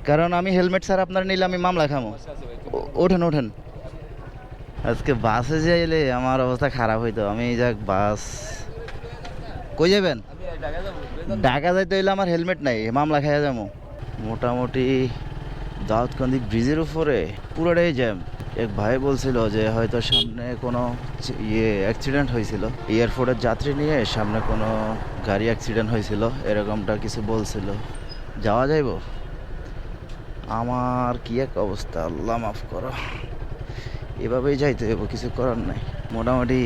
কারণ আমি হেলমেট ছাড়া আপনার নিলে আমি মামলা খামো। ওঠেন ওঠেন। আজকে বাসে যাইলে আমার অবস্থা খারাপ হইতো। আমি যাক বাস কই যাবেন? ঢাকা যাইতে হইলে আমার হেলমেট নাই, মামলা খাইয়া যাবো। মোটামুটি দাউদকান্দি ব্রিজের উপরে পুরোটাই জ্যাম। এক ভাই বলছিল যে হয়তো সামনে কোনো অ্যাক্সিডেন্ট হয়েছিল, এয়ারপোর্টের যাত্রী নিয়ে সামনে কোনো গাড়ি অ্যাক্সিডেন্ট হয়েছিল, এরকমটা কিছু বলছিল। যাওয়া যাইব? আমার কি এক অবস্থা, আল্লাহ মাফ করো। এভাবেই যাইতে হইব, কিছু করার নাই। মোটামুটি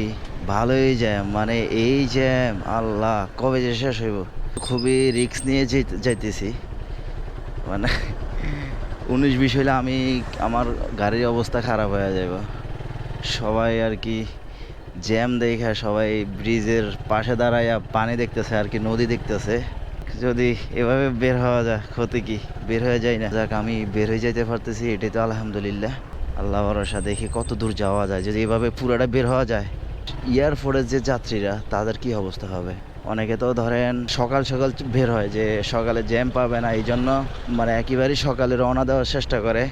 ভালোই জ্যাম, মানে এই জ্যাম আল্লাহ কবে যে শেষ হইব। খুবই রিস্ক নিয়ে যাইতেছি, মানে 19-20 হইলে আমার গাড়ির অবস্থা খারাপ হয়ে যাবে। সবাই আর কি জ্যাম দেখে সবাই ব্রিজের পাশে দাঁড়াইয়া পানি দেখতেছে আর কি, নদী দেখতেছে। যদি এভাবে বের হওয়া যায় ক্ষতি কি, বের হয়ে যায় না। যাক আমি বের হয়ে যাইতে পারতেছি, এটাই তো আলহামদুলিল্লাহ। আল্লাহ ভরসা, দেখি কত দূর যাওয়া যায়। যদি এভাবে পুরোটা বের হওয়া যায়, এয়ারপোর্টের যে যাত্রীরা তাদের কি অবস্থা হবে। অনেকে তো ধরেন সকাল সকাল বের হয় যে সকালে জ্যাম পাবে না, এই জন্য মানে একেবারেই সকালে রওনা দেওয়ার চেষ্টা করে।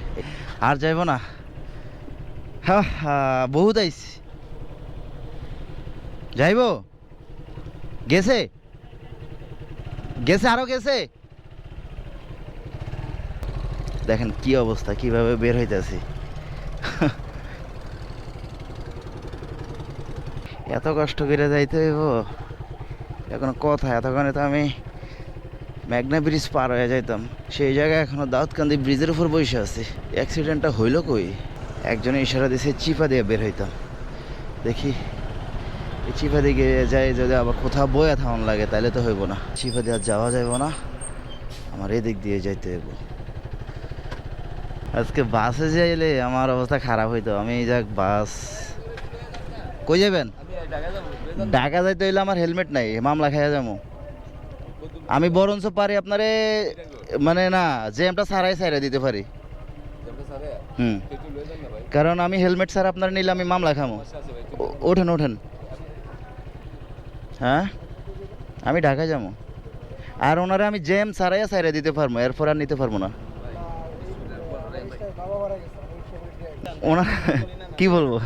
আর যাইব না, হ্যাঁ হ্যাঁ বহুত আইছি। যাইব? গেছে গেছে আরো গেছে। দেখেন কি অবস্থা, কিভাবে বের হইতেছি। এত কষ্ট করে যাইতে হইব এখন কথা। এতক্ষণে তো আমি মেঘনা ব্রিজ পার হয়ে যাইতাম, সেই জায়গায় এখনো দাউদকান্দি ব্রিজের উপর বসে আছি। অ্যাক্সিডেন্টটা হইল কই? একজনে ইশারা দিয়েছে চিপা দিয়ে বের হইতাম। দেখি এই চিপা দিকে যাই, যদি আবার কোথাও বয়ে থামান লাগে তাহলে তো হইব না। চিপা দিয়ে আর যাওয়া যাইব না, আমার এদিক দিয়ে যাইতে হইব। আজকে বাসে যাইলে আমার অবস্থা খারাপ হইতো। আমি যাক বাস কই যাবেন? ঢাকা যাইতে হইলে আমার হেলমেট নাই, মামলা খাইয়া যাবো। আমি বরঞ্চ পারি আপনারে, মানে না জ্যামটা সারাই দিতে পারি। হুম, কারণ আমি হেলমেট ছাড়া আপনার নিলে আমি মামলা খামো। ওঠেন ওঠেন। হ্যাঁ আমি ঢাকায় যাবো, আর ওনারে আমি জ্যাম সারাই দিতে পারবো, এরপর আর নিতে পারবো না। ওনার কি বলবো,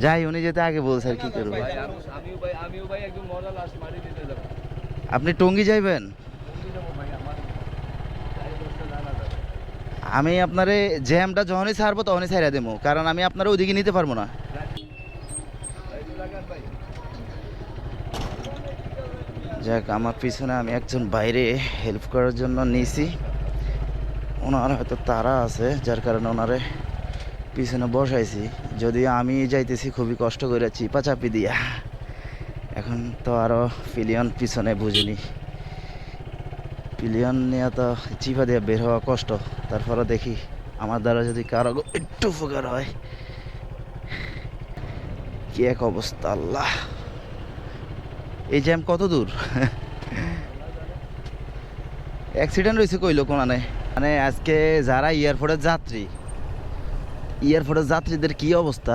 যাই উনি যেতে আগে বলছে আর কি করবো। আপনি টঙ্গী যাইবেন? আমি আপনারে জ্যামটা যখনই ছাড়বো তখনই ছাইড়া দেবো, কারণ আমি আপনারা ওইদিকে নিতে পারবো না। যাক আমার পিছনে আমি একজন বাইরে হেল্প করার জন্য নিয়েছি। ওনার হয়তো তারা আছে, যার কারণে ওনারে পিছনে বসাইছি। যদি আমি যাইতেছি খুবই কষ্ট করে চিপা চাপি দিয়া। এখন তো আরও পিলিয়ন পিছনে বুঝিনি, পিলিয়ন নিয়ে তো চিপা দিয়ে বের হওয়া কষ্ট। তারপরে দেখি আমার দ্বারা যদি কারো একটু উপকার হয়। কি এক অবস্থা আল্লাহ। এই জ্যাম কত দূর? অ্যাক্সিডেন্ট হয়েছে কইলো কোনানে। মানে আজকে যারা এয়ারপোর্টের যাত্রীদের কি অবস্থা।